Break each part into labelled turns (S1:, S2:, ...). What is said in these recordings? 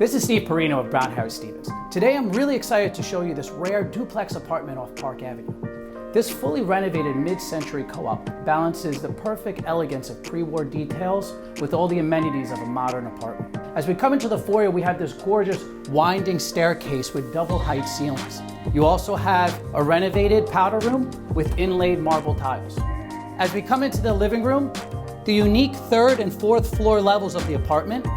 S1: This is Steve Parrino of Brown Harris Stevens. Today I'm really excited to show you this rare duplex apartment off Park Avenue. This fully renovated mid-century co-op balances the perfect elegance of pre-war details with all the amenities of a modern apartment. As we come into the foyer, we have this gorgeous winding staircase with double height ceilings. You also have a renovated powder room with inlaid marble tiles. As we come into the living room, the unique third and fourth floor levels of the apartment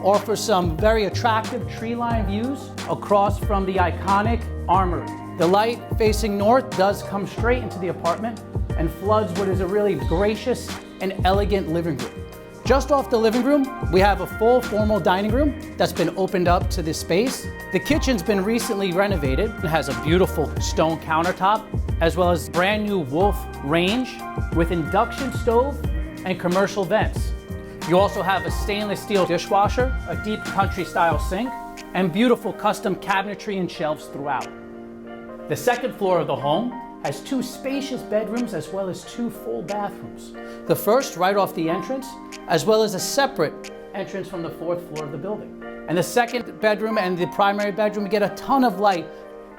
S1: offer some very attractive tree-lined views across from the iconic armory. The light facing north does come straight into the apartment and floods what is a really gracious and elegant living room. Just off the living room, we have a full formal dining room that's been opened up to this space. The kitchen's been recently renovated. It has a beautiful stone countertop, as well as brand new Wolf range with induction stove and commercial vents. You also have a stainless steel dishwasher, a deep country style sink, and beautiful custom cabinetry and shelves throughout. The second floor of the home has two spacious bedrooms as well as two full bathrooms. The first right off the entrance, as well as a separate entrance from the fourth floor of the building. And the second bedroom and the primary bedroom get a ton of light.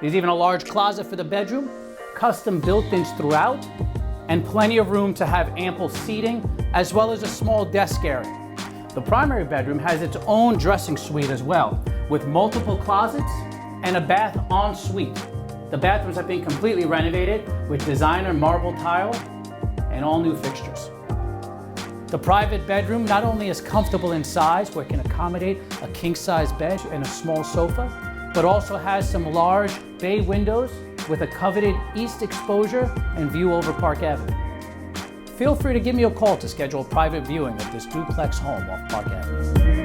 S1: There's even a large closet for the bedroom, custom built-ins throughout, and plenty of room to have ample seating, as well as a small desk area. The primary bedroom has its own dressing suite as well, with multiple closets and a bath en suite. The bathrooms have been completely renovated with designer marble tile and all new fixtures. The private bedroom not only is comfortable in size, where it can accommodate a king-size bed and a small sofa, but also has some large bay windows with a coveted east exposure and view over Park Avenue. Feel free to give me a call to schedule a private viewing of this duplex home off Park Avenue.